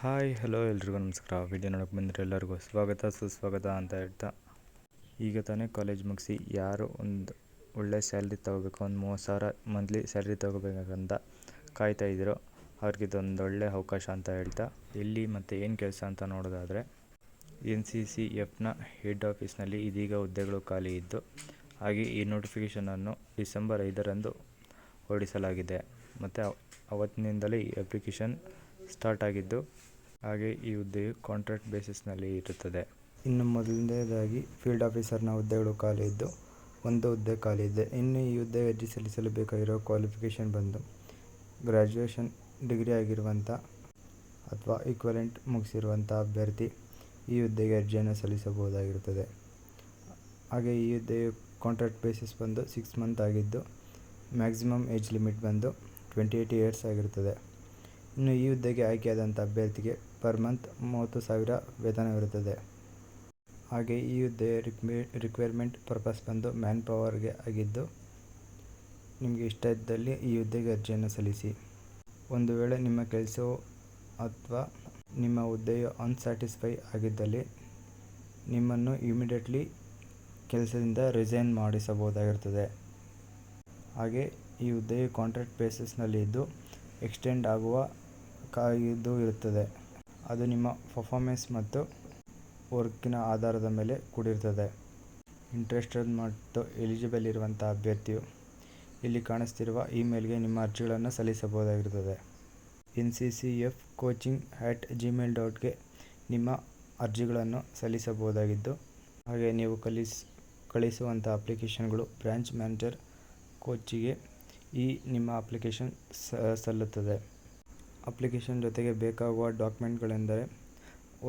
Hi hello ಎಲ್ರಿಗೂ ನಮಸ್ಕಾರ. Video ನೋಡೋಕೆ ಬಂದರೆ ಎಲ್ಲರಿಗೂ ಸ್ವಾಗತ ಸುಸ್ವಾಗತ ಅಂತ ಹೇಳ್ತಾ, ಈಗ ತಾನೇ ಕಾಲೇಜ್ ಮುಗಿಸಿ ಯಾರು ಒಂದು ಒಳ್ಳೆ ಸ್ಯಾಲ್ರಿ ತೊಗೋಬೇಕು, ಒಂದು 30,000 ಮಂತ್ಲಿ ಸ್ಯಾಲ್ರಿ ತೊಗೋಬೇಕಂತ ಕಾಯ್ತಾ ಇದ್ದೀರೋ ಅವ್ರಿಗೆ ಇದೊಂದು ಒಳ್ಳೆ ಅವಕಾಶ ಅಂತ ಹೇಳ್ತಾ, ಎಲ್ಲಿ ಮತ್ತು ಏನು ಕೆಲಸ ಅಂತ ನೋಡೋದಾದರೆ NCCFನ ಹೆಡ್ ಆಫೀಸ್ನಲ್ಲಿ ಇದೀಗ ಹುದ್ದೆಗಳು ಖಾಲಿ ಇದ್ದು, ಹಾಗೆ ಈ ನೋಟಿಫಿಕೇಷನನ್ನು ಡಿಸೆಂಬರ್ 5ರಂದು ಹೊರಡಿಸಲಾಗಿದೆ ಮತ್ತು ಅವತ್ತಿನಿಂದಲೇ ಈ ಅಪ್ಲಿಕೇಶನ್ ಸ್ಟಾರ್ಟ್ ಆಗಿದ್ದು, ಹಾಗೆ ಈ ಹುದ್ದೆಯು ಕಾಂಟ್ರಾಕ್ಟ್ ಬೇಸಿಸ್ನಲ್ಲಿ ಇರುತ್ತದೆ. ಇನ್ನು ಮೊದಲನೇದಾಗಿ ಫೀಲ್ಡ್ ಆಫೀಸರ್ನ ಹುದ್ದೆಗಳು ಖಾಲಿ ಇದ್ದು, ಒಂದು ಹುದ್ದೆ ಖಾಲಿ ಇದೆ. ಇನ್ನು ಈ ಹುದ್ದೆಗೆ ಅರ್ಜಿ ಸಲ್ಲಿಸಲು ಬೇಕಾಗಿರೋ ಕ್ವಾಲಿಫಿಕೇಷನ್ ಬಂದು ಗ್ರ್ಯಾಜುಯೇಷನ್ ಡಿಗ್ರಿ ಆಗಿರುವಂಥ ಅಥವಾ ಈಕ್ವಲೆಂಟ್ ಮುಗಿಸಿರುವಂಥ ಅಭ್ಯರ್ಥಿ ಈ ಹುದ್ದೆಗೆ ಅರ್ಜಿಯನ್ನು ಸಲ್ಲಿಸಬಹುದಾಗಿರುತ್ತದೆ. ಹಾಗೆ ಈ ಹುದ್ದೆಯು ಕಾಂಟ್ರಾಕ್ಟ್ ಬೇಸಿಸ್ ಬಂದು 6 ಮಂತ್ ಆಗಿದ್ದು, ಮ್ಯಾಕ್ಸಿಮಮ್ ಏಜ್ ಲಿಮಿಟ್ ಬಂದು 28 ಇಯರ್ಸ್ ಆಗಿರುತ್ತದೆ. ಇನ್ನು ಈ ಹುದ್ದೆಗೆ ಆಯ್ಕೆಯಾದಂಥ ಅಭ್ಯರ್ಥಿಗೆ ಪರ್ ಮಂತ್ 30,000 ವೇತನವಿರುತ್ತದೆ. ಹಾಗೆ ಈ ಹುದ್ದೆಯ ರಿಕ್ವೈರ್ಮೆಂಟ್ ಪರ್ಪಸ್ ಬಂದು ಮ್ಯಾನ್ ಪವರ್ಗೆ ಆಗಿದ್ದು, ನಿಮಗೆ ಇಷ್ಟ ಇದ್ದಲ್ಲಿ ಈ ಹುದ್ದೆಗೆ ಅರ್ಜಿಯನ್ನು ಸಲ್ಲಿಸಿ. ಒಂದು ವೇಳೆ ನಿಮ್ಮ ಕೆಲಸವು ಅಥವಾ ನಿಮ್ಮ ಹುದ್ದೆಯು ಅನ್ಸ್ಯಾಟಿಸ್ಫೈ ಆಗಿದ್ದಲ್ಲಿ ನಿಮ್ಮನ್ನು ಇಮಿಡಿಯೇಟ್ಲಿ ಕೆಲಸದಿಂದ ರಿಸೈನ್ ಮಾಡಿಸಬಹುದಾಗಿರುತ್ತದೆ. ಹಾಗೆ ಈ ಹುದ್ದೆಯು ಕಾಂಟ್ರಾಕ್ಟ್ ಬೇಸಿಸ್ನಲ್ಲಿ ಇದ್ದು ಎಕ್ಸ್ಟೆಂಡ್ ಆಗುವ ಕಾಯ್ದು ಇರುತ್ತದೆ. ಅದು ನಿಮ್ಮ ಪರ್ಫಾರ್ಮೆನ್ಸ್ ಮತ್ತು ವರ್ಕಿನ ಆಧಾರದ ಮೇಲೆ ಕೂಡಿರುತ್ತದೆ. ಇಂಟ್ರೆಸ್ಟೆಡ್ ಮತ್ತು ಎಲಿಜಿಬಲ್ ಇರುವಂಥ ಅಭ್ಯರ್ಥಿಯು ಇಲ್ಲಿ ಕಾಣಿಸ್ತಿರುವ ಇಮೇಲ್ಗೆ ನಿಮ್ಮ ಅರ್ಜಿಗಳನ್ನು ಸಲ್ಲಿಸಬಹುದಾಗಿರುತ್ತದೆ. NCCFcoaching@gmail.ಗೆ ನಿಮ್ಮ ಅರ್ಜಿಗಳನ್ನು ಸಲ್ಲಿಸಬಹುದಾಗಿದ್ದು, ಹಾಗೆ ನೀವು ಕಳಿಸುವಂಥ ಅಪ್ಲಿಕೇಶನ್ಗಳು ಬ್ರಾಂಚ್ ಮ್ಯಾನೇಜರ್ ಕೋಚಿಗೆ ನಿಮ್ಮ ಅಪ್ಲಿಕೇಶನ್ ಸಲ್ಲುತ್ತದೆ. ಅಪ್ಲಿಕೇಶನ್ ಜೊತೆಗೆ ಬೇಕಾಗುವ ಡಾಕ್ಯುಮೆಂಟ್ಗಳೆಂದರೆ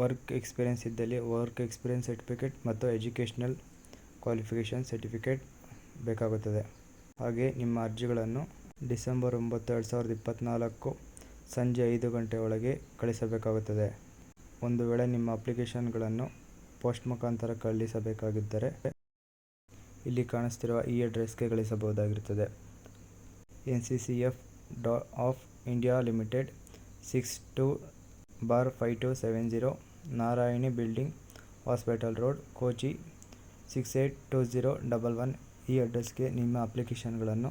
ವರ್ಕ್ ಎಕ್ಸ್ಪೀರಿಯೆನ್ಸ್ ಇದ್ದಲ್ಲಿ ವರ್ಕ್ ಎಕ್ಸ್ಪೀರಿಯೆನ್ಸ್ ಸರ್ಟಿಫಿಕೇಟ್ ಮತ್ತು ಎಜುಕೇಷನಲ್ ಕ್ವಾಲಿಫಿಕೇಷನ್ ಸರ್ಟಿಫಿಕೇಟ್ ಬೇಕಾಗುತ್ತದೆ. ಹಾಗೆ ನಿಮ್ಮ ಅರ್ಜಿಗಳನ್ನು ಡಿಸೆಂಬರ್ 9, 2024 ಸಂಜೆ 5 ಗಂಟೆ ಒಳಗೆ ಕಳಿಸಬೇಕಾಗುತ್ತದೆ. ಒಂದು ವೇಳೆ ನಿಮ್ಮ ಅಪ್ಲಿಕೇಶನ್ಗಳನ್ನು ಪೋಸ್ಟ್ ಮುಖಾಂತರ ಕಳಿಸಬೇಕಾಗಿದ್ದರೆ ಇಲ್ಲಿ ಕಾಣಿಸ್ತಿರುವ ಈ ಅಡ್ರೆಸ್ಗೆ ಕಳಿಸಬಹುದಾಗಿರುತ್ತದೆ. NCCF of India limited, 62/5270 Narayani building, hospital road, Kochi 682011. ಈ ಅಡ್ರೆಸ್ಗೆ ನಿಮ್ಮ ಅಪ್ಲಿಕೇಶನ್ಗಳನ್ನು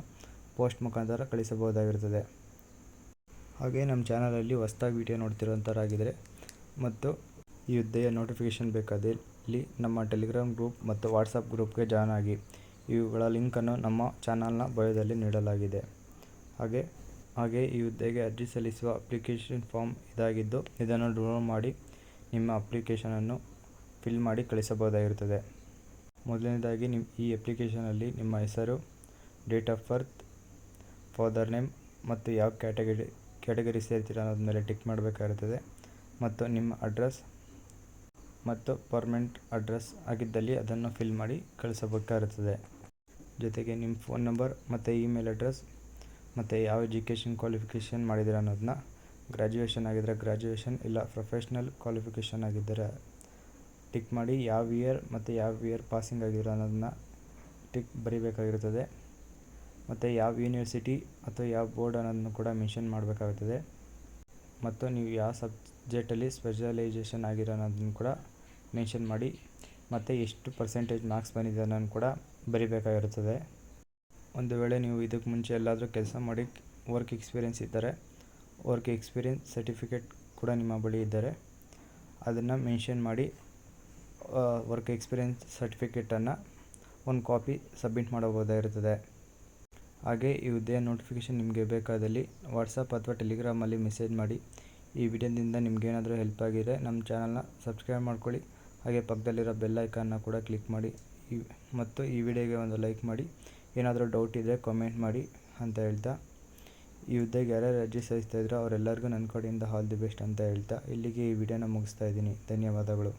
ಪೋಸ್ಟ್ ಮುಖಾಂತರ ಕಳಿಸಬಹುದಾಗಿರುತ್ತದೆ. ಹಾಗೆ ನಮ್ಮ ಚಾನಲಲ್ಲಿ ಹೊಸದಾಗಿ ವಿಡಿಯೋ ನೋಡ್ತಿರೋಂಥವರಾಗಿದ್ದರೆ ಮತ್ತು ಈ ಹುದ್ದೆಯ ನೋಟಿಫಿಕೇಷನ್ ಬೇಕಾದಲ್ಲಿ ನಮ್ಮ ಟೆಲಿಗ್ರಾಮ್ ಗ್ರೂಪ್ ಮತ್ತು ವಾಟ್ಸಪ್ ಗ್ರೂಪ್ಗೆ ಜಾಯ್ನ್ ಆಗಿ. ಇವುಗಳ ಲಿಂಕನ್ನು ನಮ್ಮ ಚಾನಲ್ನ ಬಯೋದಲ್ಲಿ ನೀಡಲಾಗಿದೆ. ಹಾಗೆ ಈ ಹುದ್ದೆಗೆ ಅರ್ಜಿ ಸಲ್ಲಿಸುವ ಅಪ್ಲಿಕೇಶನ್ ಫಾರ್ಮ್ ಇದಾಗಿದ್ದು, ಇದನ್ನು ಡೌನ್ಲೋಡ್ ಮಾಡಿ ನಿಮ್ಮ ಅಪ್ಲಿಕೇಶನನ್ನು ಫಿಲ್ ಮಾಡಿ ಕಳಿಸಬಹುದಾಗಿರುತ್ತದೆ. ಮೊದಲನೇದಾಗಿ ಈ ಅಪ್ಲಿಕೇಶನಲ್ಲಿ ನಿಮ್ಮ ಹೆಸರು, date of birth, father name ಮತ್ತು ಯಾವ ಕ್ಯಾಟಗರಿ ಸೇರ್ತೀರ ಅನ್ನೋದ್ರ ಮೇಲೆ ಟಿಕ್ ಮಾಡಬೇಕಾಗಿರುತ್ತದೆ. ಮತ್ತು ನಿಮ್ಮ ಅಡ್ರೆಸ್ ಮತ್ತು ಪರ್ಮನೆಂಟ್ ಅಡ್ರೆಸ್ ಆಗಿದ್ದಲ್ಲಿ ಅದನ್ನು ಫಿಲ್ ಮಾಡಿ ಕಳಿಸಬೇಕಾಗಿರುತ್ತದೆ. ಜೊತೆಗೆ ನಿಮ್ಮ ಫೋನ್ ನಂಬರ್ ಮತ್ತು ಇಮೇಲ್ ಅಡ್ರೆಸ್ ಮತ್ತು ಯಾವ ಎಜುಕೇಷನ್ ಕ್ವಾಲಿಫಿಕೇಷನ್ ಮಾಡಿದ್ದೀರ ಅನ್ನೋದನ್ನ, ಗ್ರ್ಯಾಜುಯೇಷನ್ ಆಗಿದ್ದರೆ ಗ್ರ್ಯಾಜುಯೇಷನ್, ಇಲ್ಲ ಪ್ರೊಫೆಷ್ನಲ್ ಕ್ವಾಲಿಫಿಕೇಷನ್ ಆಗಿದ್ದರೆ ಟಿಕ್ ಮಾಡಿ ಯಾವ ಇಯರ್ ಪಾಸಿಂಗ್ ಆಗಿರೋ ಅನ್ನೋದನ್ನ ಬರೀಬೇಕಾಗಿರುತ್ತದೆ. ಮತ್ತು ಯಾವ ಯೂನಿವರ್ಸಿಟಿ ಅಥವಾ ಯಾವ ಬೋರ್ಡ್ ಅನ್ನೋದನ್ನು ಕೂಡ ಮೆನ್ಷನ್ ಮಾಡಬೇಕಾಗುತ್ತದೆ. ಮತ್ತು ನೀವು ಯಾವ ಸಬ್ಜೆಕ್ಟಲ್ಲಿ ಸ್ಪೆಷಲೈಸೇಷನ್ ಆಗಿರೋ ಅನ್ನೋದನ್ನು ಕೂಡ ಮೆನ್ಷನ್ ಮಾಡಿ, ಮತ್ತು ಎಷ್ಟು ಪರ್ಸೆಂಟೇಜ್ ಮಾರ್ಕ್ಸ್ ಬಂದಿದೆ ಅನ್ನೋದನ್ನು ಕೂಡ ಬರೀಬೇಕಾಗಿರುತ್ತದೆ. ಒಂದು ವೇಳೆ ನೀವು ಇದಕ್ಕೆ ಮುಂಚೆ ಎಲ್ಲಾದರೂ ಕೆಲಸ ಮಾಡಿ ವರ್ಕ್ ಎಕ್ಸ್ಪೀರಿಯೆನ್ಸ್ ಇದ್ದರೆ, ವರ್ಕ್ ಎಕ್ಸ್ಪೀರಿಯೆನ್ಸ್ ಸರ್ಟಿಫಿಕೇಟ್ ಕೂಡ ನಿಮ್ಮ ಬಳಿ ಇದ್ದರೆ ಅದನ್ನು ಮೆನ್ಷನ್ ಮಾಡಿ ವರ್ಕ್ ಎಕ್ಸ್ಪೀರಿಯೆನ್ಸ್ ಸರ್ಟಿಫಿಕೇಟನ್ನು ಒಂದು ಕಾಪಿ ಸಬ್ಮಿಟ್ ಮಾಡಬಹುದಾಗಿರುತ್ತದೆ. ಹಾಗೆ ಈ ಹುದ್ದೆಯ ನೋಟಿಫಿಕೇಷನ್ ನಿಮಗೆ ಬೇಕಾದಲ್ಲಿ ವಾಟ್ಸಪ್ ಅಥವಾ ಟೆಲಿಗ್ರಾಮಲ್ಲಿ ಮೆಸೇಜ್ ಮಾಡಿ. ಈ ವಿಡಿಯೋದಿಂದ ನಿಮಗೇನಾದರೂ ಹೆಲ್ಪ್ ಆಗಿದೆ ನಮ್ಮ ಚಾನಲ್ನ ಸಬ್ಸ್ಕ್ರೈಬ್ ಮಾಡ್ಕೊಳ್ಳಿ. ಹಾಗೆ ಪಕ್ಕದಲ್ಲಿರೋ ಬೆಲ್ ಐಕಾನ್ನ ಕೂಡ ಕ್ಲಿಕ್ ಮಾಡಿ ಮತ್ತು ಈ ವಿಡಿಯೋಗೆ ಒಂದು ಲೈಕ್ ಮಾಡಿ. ಏನಾದರೂ ಡೌಟ್ ಇದ್ದರೆ ಕಾಮೆಂಟ್ ಮಾಡಿ ಅಂತ ಹೇಳ್ತಾ, ಈ ಹುದ್ದೆಗೆ ಯಾರ್ಯಾರು ಅರ್ಜಿ ಸಲ್ಲಿಸ್ತಾ ಇದ್ರೋ ಅವರೆಲ್ಲರಿಗೂ ನನ್ನ ಕಡೆಯಿಂದ ಆಲ್ ದಿ ಬೆಸ್ಟ್ ಅಂತ ಹೇಳ್ತಾ ಇಲ್ಲಿಗೆ ಈ ವಿಡಿಯೋನ ಮುಗಿಸ್ತಾ ಇದ್ದೀನಿ. ಧನ್ಯವಾದಗಳು.